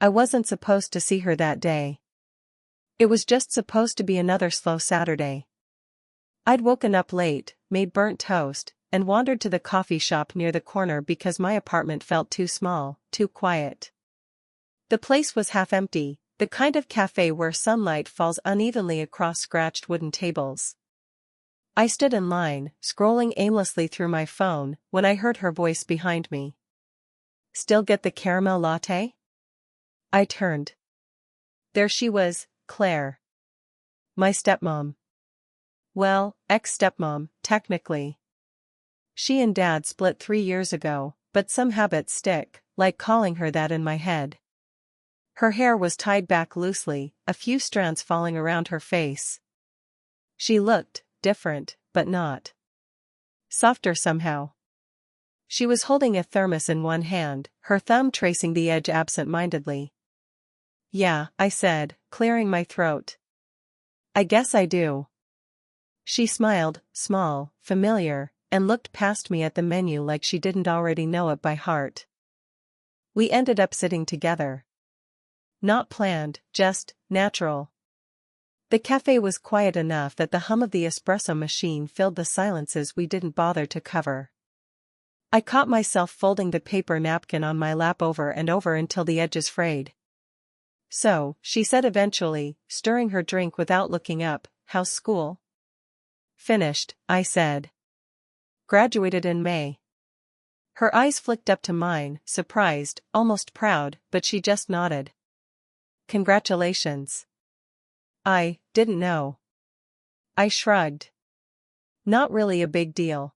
I wasn't supposed to see her that day. It was just supposed to be another slow Saturday. I'd woken up late, made burnt toast, and wandered to the coffee shop near the corner because my apartment felt too small, too quiet. The place was half empty, the kind of cafe where sunlight falls unevenly across scratched wooden tables. I stood in line, scrolling aimlessly through my phone, when I heard her voice behind me. "Still get the caramel latte?" I turned. There she was, Claire. My stepmom. Well, ex-stepmom, technically. She and Dad split 3 years ago, but some habits stick, like calling her that in my head. Her hair was tied back loosely, a few strands falling around her face. She looked different, but not softer somehow. She was holding a thermos in one hand, her thumb tracing the edge absent-mindedly. "Yeah," I said, clearing my throat. "I guess I do." She smiled, small, familiar, and looked past me at the menu like she didn't already know it by heart. We ended up sitting together. Not planned, just natural. The cafe was quiet enough that the hum of the espresso machine filled the silences we didn't bother to cover. I caught myself folding the paper napkin on my lap over and over until the edges frayed. "So," she said eventually, stirring her drink without looking up, "how's school?" "Finished," I said. "Graduated in May." Her eyes flicked up to mine, surprised, almost proud, but she just nodded. "Congratulations." "I didn't know." I shrugged. Not really a big deal.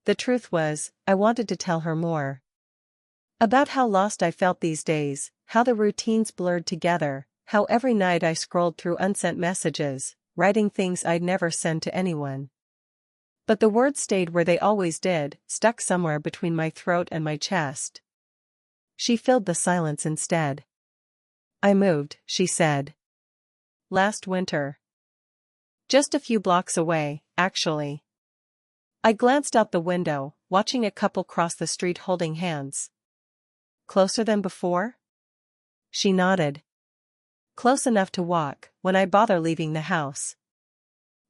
The truth was, I wanted to tell her more. About how lost I felt these days, how the routines blurred together, how every night I scrolled through unsent messages, writing things I'd never send to anyone. But the words stayed where they always did, stuck somewhere between my throat and my chest. She filled the silence instead. "I moved," she said. "Last winter. Just a few blocks away, actually." I glanced out the window, watching a couple cross the street holding hands. "Closer than before?" She nodded. "Close enough to walk, when I bother leaving the house."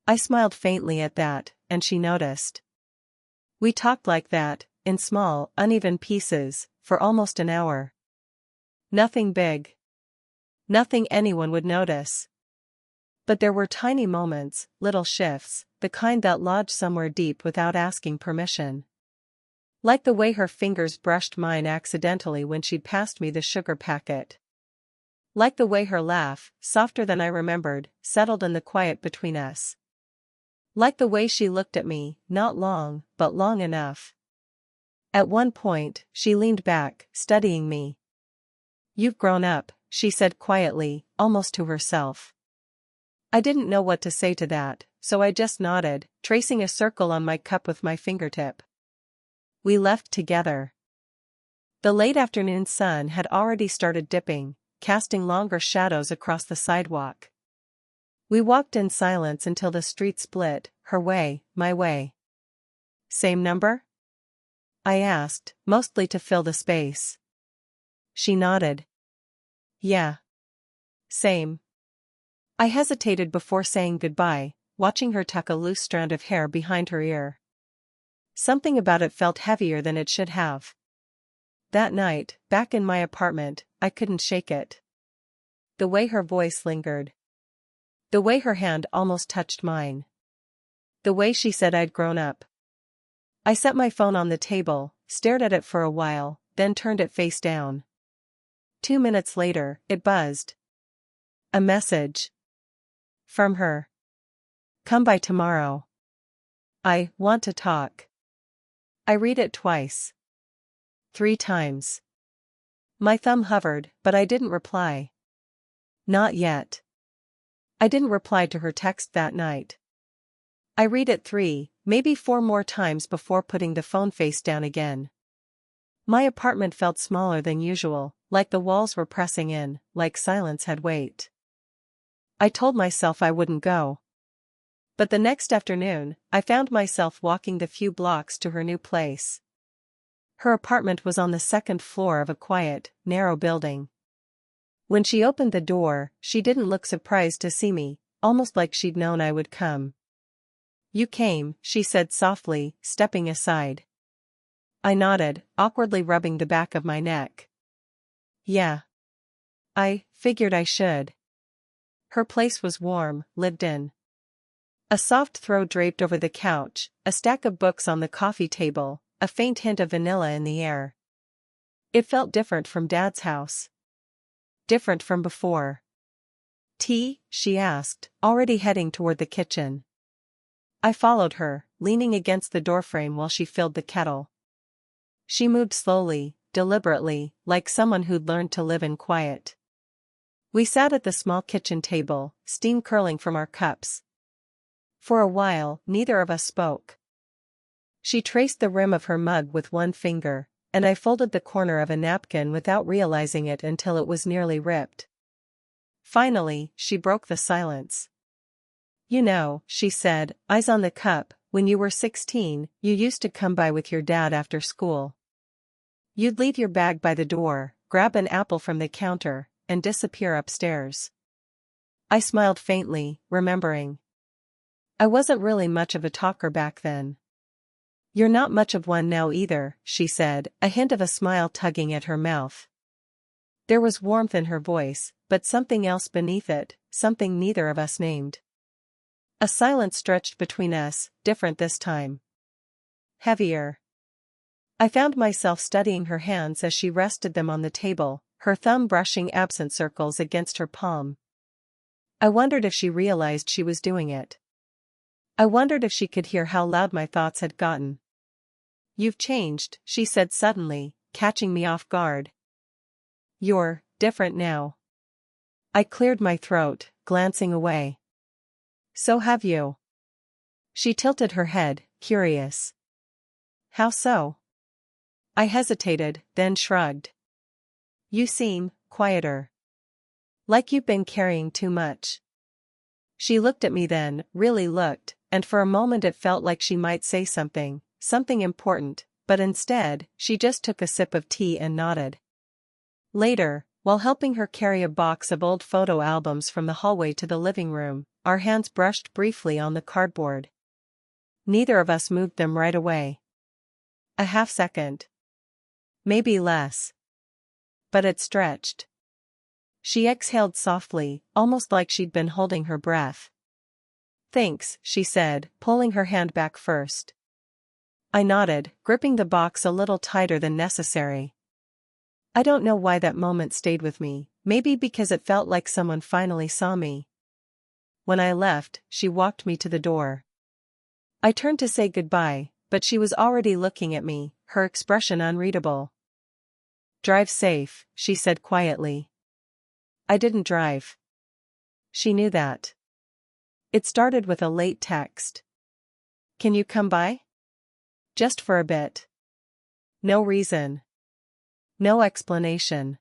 I smiled faintly at that, and she noticed. We talked like that, in small, uneven pieces, for almost an hour. Nothing big. Nothing anyone would notice. But there were tiny moments, little shifts, the kind that lodged somewhere deep without asking permission. Like the way her fingers brushed mine accidentally when she'd passed me the sugar packet. Like the way her laugh, softer than I remembered, settled in the quiet between us. Like the way she looked at me, not long, but long enough. At one point, she leaned back, studying me. "You've grown up," she said quietly, almost to herself. I didn't know what to say to that, so I just nodded, tracing a circle on my cup with my fingertip. We left together. The late afternoon sun had already started dipping, casting longer shadows across the sidewalk. We walked in silence until the street split, her way, my way. "Same number?" I asked, mostly to fill the space. She nodded. "Yeah. Same." I hesitated before saying goodbye, watching her tuck a loose strand of hair behind her ear. Something about it felt heavier than it should have. That night, back in my apartment, I couldn't shake it. The way her voice lingered. The way her hand almost touched mine. The way she said I'd grown up. I set my phone on the table, stared at it for a while, then turned it face down. 2 minutes later, it buzzed. A message. From her. "Come by tomorrow. I want to talk." I read it twice. 3 times. My thumb hovered, but I didn't reply. Not yet. I didn't reply to her text that night. I read it 3, maybe 4 more times before putting the phone face down again. My apartment felt smaller than usual, like the walls were pressing in, like silence had weight. I told myself I wouldn't go. But the next afternoon, I found myself walking the few blocks to her new place. Her apartment was on the 2nd floor of a quiet, narrow building. When she opened the door, she didn't look surprised to see me, almost like she'd known I would come. "You came," she said softly, stepping aside. I nodded, awkwardly rubbing the back of my neck. "Yeah. I figured I should." Her place was warm, lived in. A soft throw draped over the couch, a stack of books on the coffee table, a faint hint of vanilla in the air. It felt different from Dad's house. Different from before. "Tea?" she asked, already heading toward the kitchen. I followed her, leaning against the doorframe while she filled the kettle. She moved slowly, deliberately, like someone who'd learned to live in quiet. We sat at the small kitchen table, steam curling from our cups. For a while, neither of us spoke. She traced the rim of her mug with one finger, and I folded the corner of a napkin without realizing it until it was nearly ripped. Finally, she broke the silence. "You know," she said, eyes on the cup, "when you were 16, you used to come by with your dad after school. You'd leave your bag by the door, grab an apple from the counter, and disappear upstairs." I smiled faintly, remembering. I wasn't really much of a talker back then. "You're not much of one now either," she said, a hint of a smile tugging at her mouth. There was warmth in her voice, but something else beneath it, something neither of us named. A silence stretched between us, different this time. Heavier. I found myself studying her hands as she rested them on the table, her thumb brushing absent circles against her palm. I wondered if she realized she was doing it. I wondered if she could hear how loud my thoughts had gotten. "You've changed," she said suddenly, catching me off guard. "You're different now." I cleared my throat, glancing away. "So have you." She tilted her head, curious. "How so?" I hesitated, then shrugged. "You seem quieter. Like you've been carrying too much." She looked at me then, really looked, and for a moment it felt like she might say something important, but instead, she just took a sip of tea and nodded. Later, while helping her carry a box of old photo albums from the hallway to the living room, our hands brushed briefly on the cardboard. Neither of us moved them right away. A half second. Maybe less. But it stretched. She exhaled softly, almost like she'd been holding her breath. "Thanks," she said, pulling her hand back first. I nodded, gripping the box a little tighter than necessary. I don't know why that moment stayed with me, maybe because it felt like someone finally saw me. When I left, she walked me to the door. I turned to say goodbye, but she was already looking at me, her expression unreadable. "Drive safe," she said quietly. I didn't drive. She knew that. It started with a late text. "Can you come by? Just for a bit." No reason. No explanation.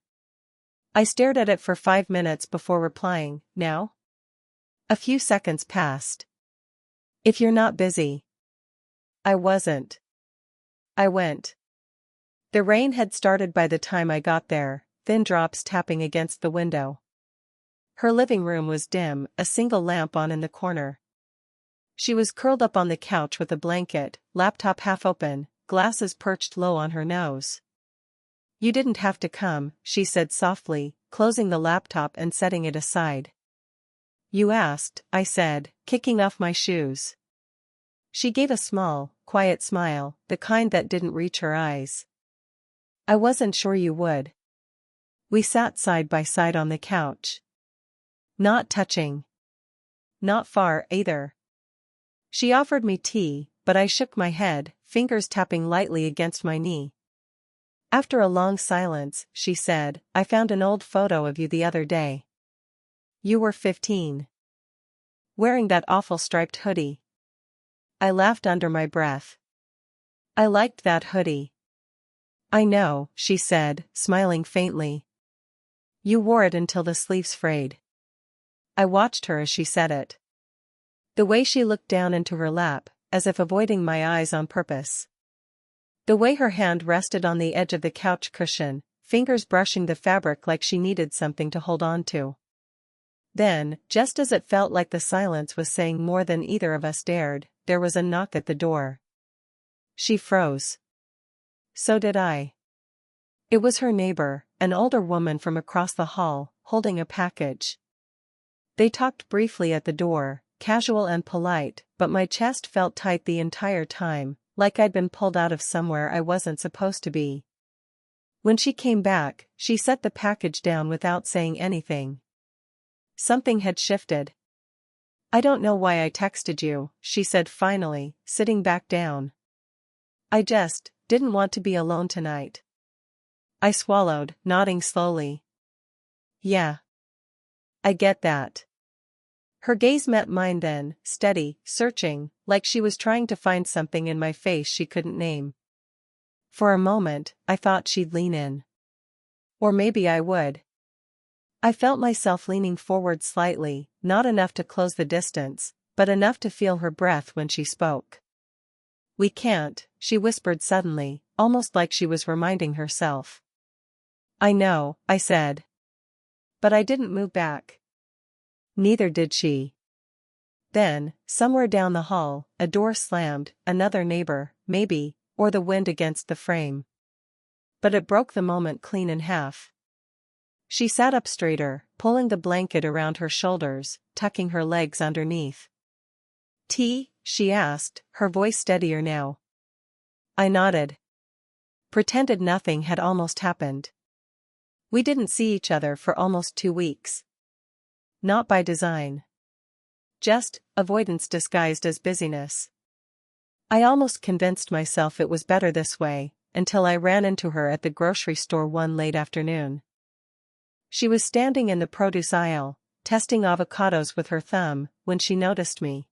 I stared at it for 5 minutes before replying, "Now?" A few seconds passed. "If you're not busy." I wasn't. I went. The rain had started by the time I got there, thin drops tapping against the window. Her living room was dim, a single lamp on in the corner. She was curled up on the couch with a blanket, laptop half open, glasses perched low on her nose. "You didn't have to come," she said softly, closing the laptop and setting it aside. "You asked," I said, kicking off my shoes. She gave a small, quiet smile, the kind that didn't reach her eyes. "I wasn't sure you would." We sat side by side on the couch. Not touching. Not far, either. She offered me tea, but I shook my head, fingers tapping lightly against my knee. After a long silence, she said, "I found an old photo of you the other day. You were 15. Wearing that awful striped hoodie." I laughed under my breath. "I liked that hoodie." "I know," she said, smiling faintly. "You wore it until the sleeves frayed." I watched her as she said it. The way she looked down into her lap, as if avoiding my eyes on purpose. The way her hand rested on the edge of the couch cushion, fingers brushing the fabric like she needed something to hold on to. Then, just as it felt like the silence was saying more than either of us dared, there was a knock at the door. She froze. So did I. It was her neighbor, an older woman from across the hall, holding a package. They talked briefly at the door, casual and polite, but my chest felt tight the entire time, like I'd been pulled out of somewhere I wasn't supposed to be. When she came back, she set the package down without saying anything. Something had shifted. "I don't know why I texted you," she said finally, sitting back down. "I just didn't want to be alone tonight." I swallowed, nodding slowly. "Yeah. I get that." Her gaze met mine then, steady, searching, like she was trying to find something in my face she couldn't name. For a moment, I thought she'd lean in. Or maybe I would. I felt myself leaning forward slightly, not enough to close the distance, but enough to feel her breath when she spoke. "We can't," she whispered suddenly, almost like she was reminding herself. "I know," I said. But I didn't move back. Neither did she. Then, somewhere down the hall, a door slammed, another neighbor, maybe, or the wind against the frame. But it broke the moment clean in half. She sat up straighter, pulling the blanket around her shoulders, tucking her legs underneath. "Tea?" she asked, her voice steadier now. I nodded. Pretended nothing had almost happened. We didn't see each other for almost 2 weeks. Not by design. Just avoidance disguised as busyness. I almost convinced myself it was better this way, until I ran into her at the grocery store one late afternoon. She was standing in the produce aisle, testing avocados with her thumb, when she noticed me.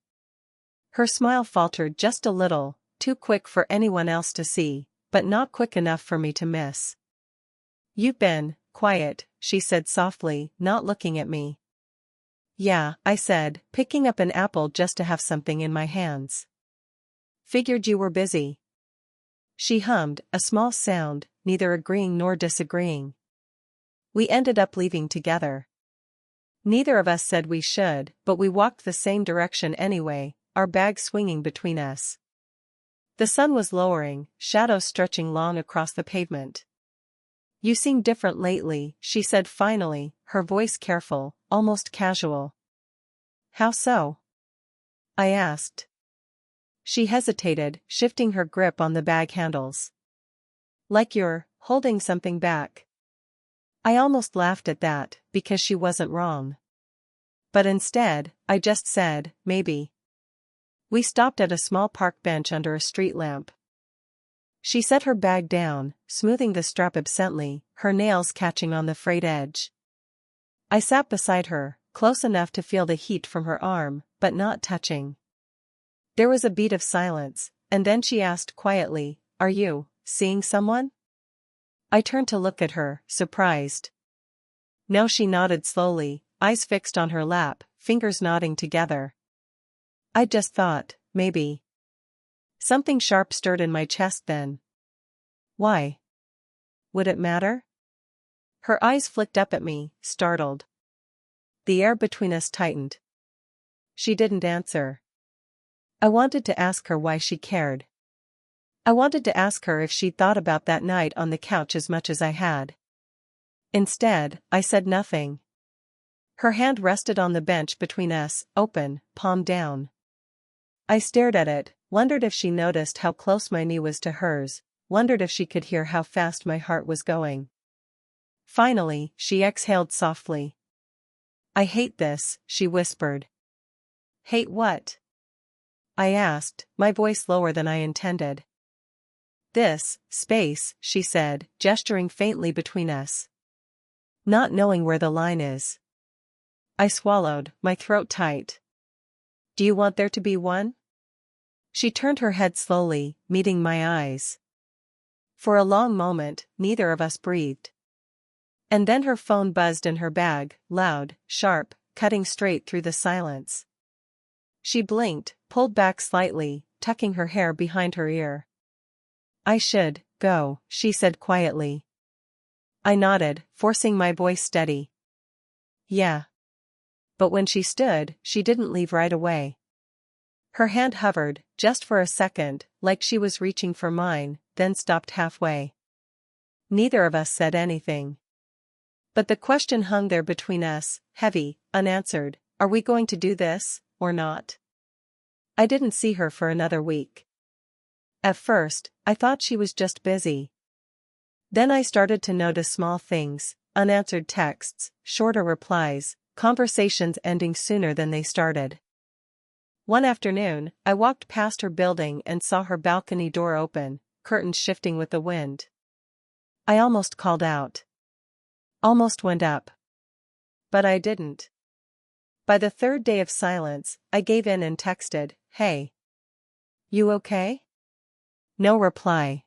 Her smile faltered just a little, too quick for anyone else to see, but not quick enough for me to miss. "You've been quiet," she said softly, not looking at me. "Yeah," I said, picking up an apple just to have something in my hands. "Figured you were busy." She hummed, a small sound, neither agreeing nor disagreeing. We ended up leaving together. Neither of us said we should, but we walked the same direction anyway, our bags swinging between us. The sun was lowering, shadows stretching long across the pavement. "You seem different lately," she said finally, her voice careful, almost casual. "How so?" I asked. She hesitated, shifting her grip on the bag handles. "Like you're holding something back." I almost laughed at that, because she wasn't wrong. But instead, I just said, "Maybe." We stopped at a small park bench under a street lamp. She set her bag down, smoothing the strap absently, her nails catching on the frayed edge. I sat beside her, close enough to feel the heat from her arm, but not touching. There was a beat of silence, and then she asked quietly, "Are you seeing someone?" I turned to look at her, surprised. No, she nodded slowly, eyes fixed on her lap, fingers knotting together. I just thought, maybe. Something sharp stirred in my chest then. "Why? Would it matter?" Her eyes flicked up at me, startled. The air between us tightened. She didn't answer. I wanted to ask her why she cared. I wanted to ask her if she'd thought about that night on the couch as much as I had. Instead, I said nothing. Her hand rested on the bench between us, open, palm down. I stared at it, wondered if she noticed how close my knee was to hers, wondered if she could hear how fast my heart was going. Finally, she exhaled softly. "I hate this," she whispered. "Hate what?" I asked, my voice lower than I intended. "This space," she said, gesturing faintly between us. "Not knowing where the line is." I swallowed, my throat tight. "Do you want there to be one?" She turned her head slowly, meeting my eyes. For a long moment, neither of us breathed. And then her phone buzzed in her bag, loud, sharp, cutting straight through the silence. She blinked, pulled back slightly, tucking her hair behind her ear. "I should go," she said quietly. I nodded, forcing my voice steady. Yeah. But when she stood, she didn't leave right away. Her hand hovered, just for a second, like she was reaching for mine, then stopped halfway. Neither of us said anything. But the question hung there between us, heavy, unanswered. Are we going to do this, or not? I didn't see her for another week. At first, I thought she was just busy. Then I started to notice small things, unanswered texts, shorter replies, conversations ending sooner than they started. One afternoon, I walked past her building and saw her balcony door open, curtains shifting with the wind. I almost called out. Almost went up. But I didn't. By the third day of silence, I gave in and texted, "Hey. You okay?" No reply.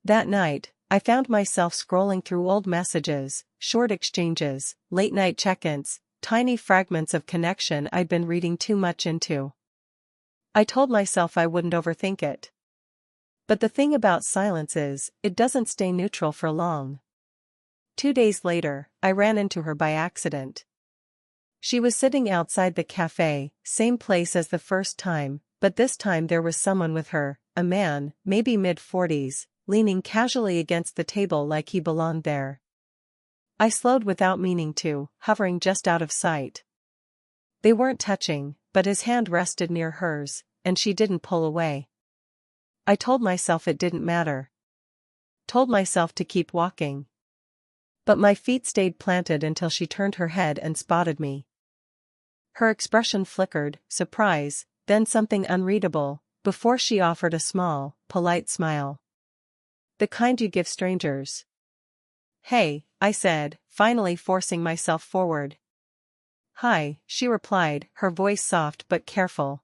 That night, I found myself scrolling through old messages, short exchanges, late-night check-ins, tiny fragments of connection I'd been reading too much into. I told myself I wouldn't overthink it. But the thing about silence is, it doesn't stay neutral for long. 2 days later, I ran into her by accident. She was sitting outside the cafe, same place as the first time, but this time there was someone with her, a man, maybe mid-40s, leaning casually against the table like he belonged there. I slowed without meaning to, hovering just out of sight. They weren't touching, but his hand rested near hers, and she didn't pull away. I told myself it didn't matter. Told myself to keep walking. But my feet stayed planted until she turned her head and spotted me. Her expression flickered, surprise, then something unreadable, before she offered a small, polite smile. The kind you give strangers. "Hey," I said, finally forcing myself forward. "Hi," she replied, her voice soft but careful.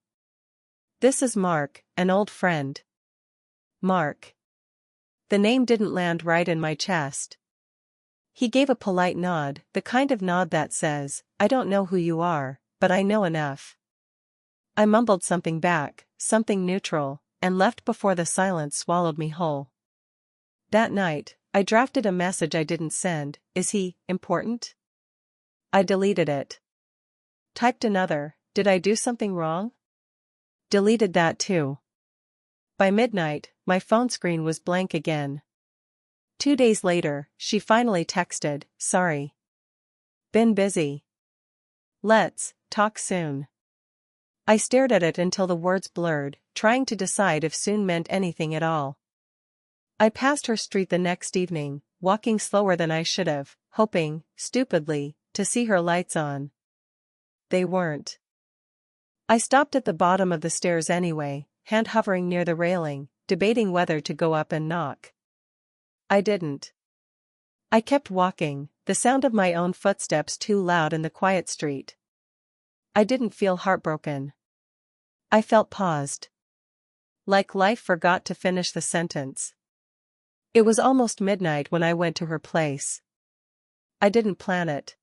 "This is Mark, an old friend." Mark. The name didn't land right in my chest. He gave a polite nod, the kind of nod that says, "I don't know who you are, but I know enough." I mumbled something back, something neutral, and left before the silence swallowed me whole. That night, I drafted a message I didn't send. Is he important? I deleted it. Typed another, did I do something wrong? Deleted that too. By midnight, my phone screen was blank again. 2 days later, she finally texted, "Sorry. Been busy. Let's talk soon." I stared at it until the words blurred, trying to decide if soon meant anything at all. I passed her street the next evening, walking slower than I should have, hoping, stupidly, to see her lights on. They weren't. I stopped at the bottom of the stairs anyway, hand hovering near the railing, debating whether to go up and knock. I didn't. I kept walking, the sound of my own footsteps too loud in the quiet street. I didn't feel heartbroken. I felt paused. Like life forgot to finish the sentence. It was almost midnight when I went to her place. I didn't plan it.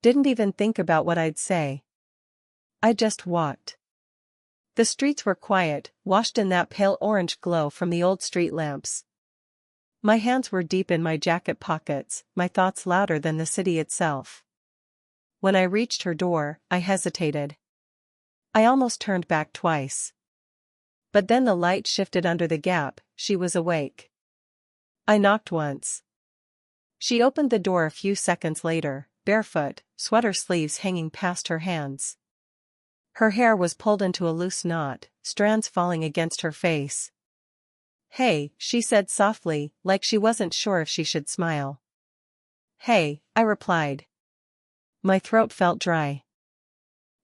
Didn't even think about what I'd say. I just walked. The streets were quiet, washed in that pale orange glow from the old street lamps. My hands were deep in my jacket pockets, my thoughts louder than the city itself. When I reached her door, I hesitated. I almost turned back twice. But then the light shifted under the gap, she was awake. I knocked once. She opened the door a few seconds later, barefoot, sweater sleeves hanging past her hands. Her hair was pulled into a loose knot, strands falling against her face. "Hey," she said softly, like she wasn't sure if she should smile. "Hey," I replied. My throat felt dry.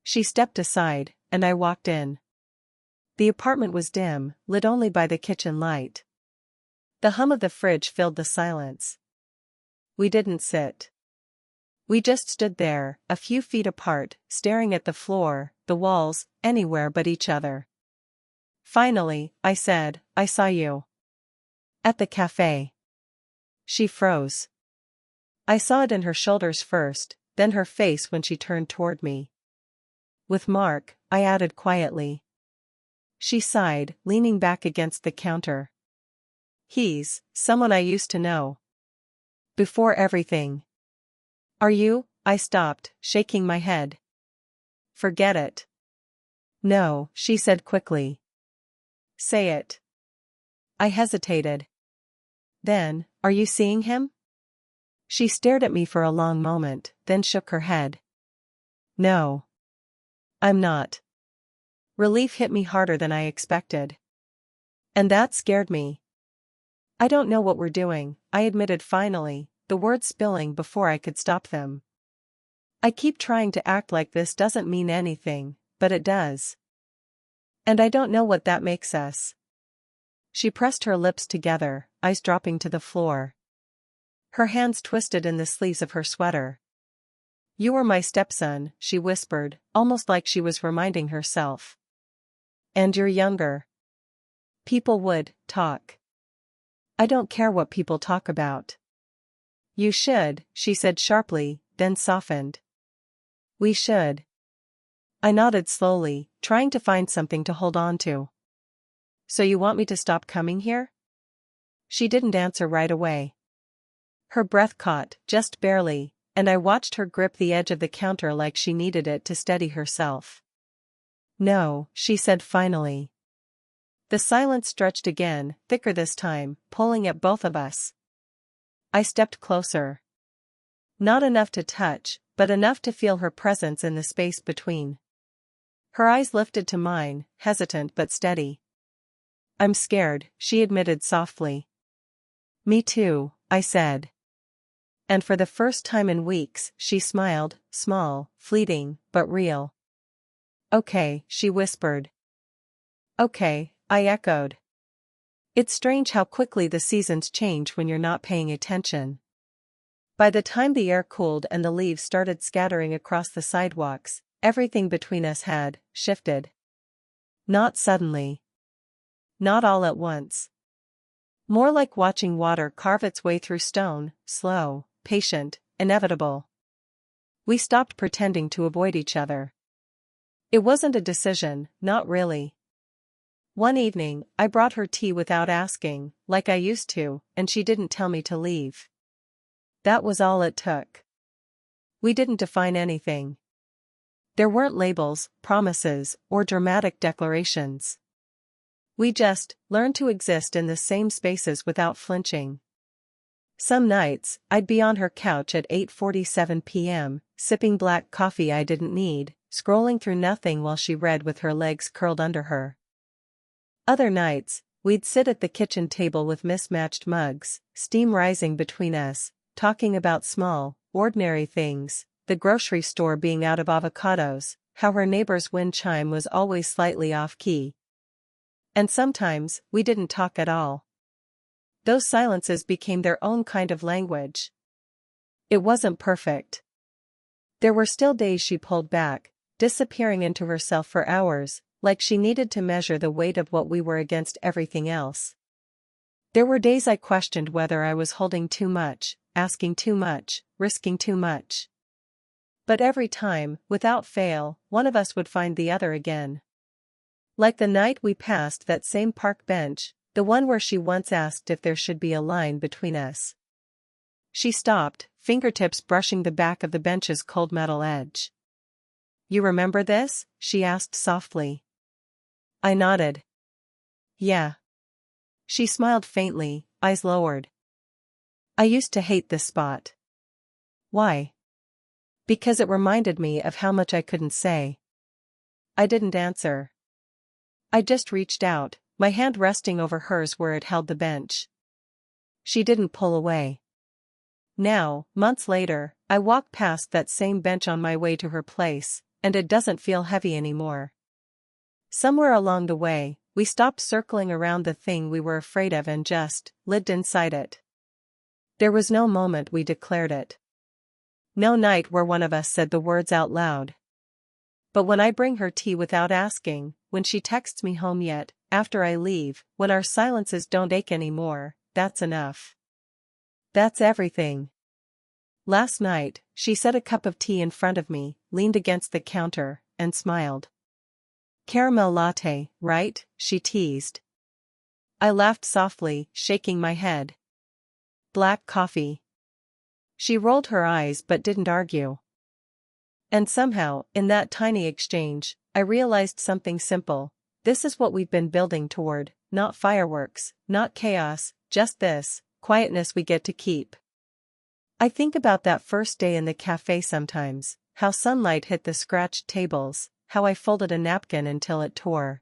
She stepped aside, and I walked in. The apartment was dim, lit only by the kitchen light. The hum of the fridge filled the silence. We didn't sit. We just stood there, a few feet apart, staring at the floor, the walls, anywhere but each other. Finally, I said, "I saw you. At the cafe." She froze. I saw it in her shoulders first, then her face when she turned toward me. "With Mark," I added quietly. She sighed, leaning back against the counter. "He's someone I used to know." Before everything. Are you? I stopped, shaking my head. Forget it. No, she said quickly. Say it. I hesitated. Then, are you seeing him? She stared at me for a long moment, then shook her head. No. I'm not. Relief hit me harder than I expected. And that scared me. I don't know what we're doing, I admitted finally, the words spilling before I could stop them. I keep trying to act like this doesn't mean anything, but it does. And I don't know what that makes us. She pressed her lips together, eyes dropping to the floor. Her hands twisted in the sleeves of her sweater. You were my stepson, she whispered, almost like she was reminding herself. And you're younger. People would talk. I don't care what people talk about. You should, she said sharply, then softened. We should. I nodded slowly, trying to find something to hold on to. So you want me to stop coming here? She didn't answer right away. Her breath caught, just barely, and I watched her grip the edge of the counter like she needed it to steady herself. No, she said finally. The silence stretched again, thicker this time, pulling at both of us. I stepped closer. Not enough to touch, but enough to feel her presence in the space between. Her eyes lifted to mine, hesitant but steady. I'm scared, she admitted softly. Me too, I said. And for the first time in weeks, she smiled, small, fleeting, but real. Okay, she whispered. Okay, I echoed. It's strange how quickly the seasons change when you're not paying attention. By the time the air cooled and the leaves started scattering across the sidewalks, everything between us had shifted. Not suddenly. Not all at once. More like watching water carve its way through stone, slow, patient, inevitable. We stopped pretending to avoid each other. It wasn't a decision, not really. One evening, I brought her tea without asking, like I used to, and she didn't tell me to leave. That was all it took. We didn't define anything. There weren't labels, promises, or dramatic declarations. We just learned to exist in the same spaces without flinching. Some nights, I'd be on her couch at 8:47 p.m., sipping black coffee I didn't need, scrolling through nothing while she read with her legs curled under her. Other nights, we'd sit at the kitchen table with mismatched mugs, steam rising between us, talking about small, ordinary things, the grocery store being out of avocados, how her neighbor's wind chime was always slightly off-key. And sometimes, we didn't talk at all. Those silences became their own kind of language. It wasn't perfect. There were still days she pulled back, disappearing into herself for hours, like she needed to measure the weight of what we were against everything else. There were days I questioned whether I was holding too much, asking too much, risking too much. But every time, without fail, one of us would find the other again. Like the night we passed that same park bench, the one where she once asked if there should be a line between us. She stopped, fingertips brushing the back of the bench's cold metal edge. You remember this? She asked softly. I nodded. Yeah. She smiled faintly, eyes lowered. I used to hate this spot. Why? Because it reminded me of how much I couldn't say. I didn't answer. I just reached out, my hand resting over hers where it held the bench. She didn't pull away. Now, months later, I walk past that same bench on my way to her place, and it doesn't feel heavy anymore. Somewhere along the way, we stopped circling around the thing we were afraid of and just lived inside it. There was no moment we declared it. No night where one of us said the words out loud. But when I bring her tea without asking, when she texts me home yet, after I leave, when our silences don't ache anymore, that's enough. That's everything. Last night, she set a cup of tea in front of me, leaned against the counter, and smiled. Caramel latte, right? She teased. I laughed softly, shaking my head. Black coffee. She rolled her eyes but didn't argue. And somehow, in that tiny exchange, I realized something simple. This is what we've been building toward, not fireworks, not chaos, just this, quietness we get to keep. I think about that first day in the cafe sometimes, how sunlight hit the scratched tables, how I folded a napkin until it tore.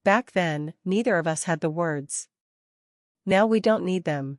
Back then, neither of us had the words. Now we don't need them.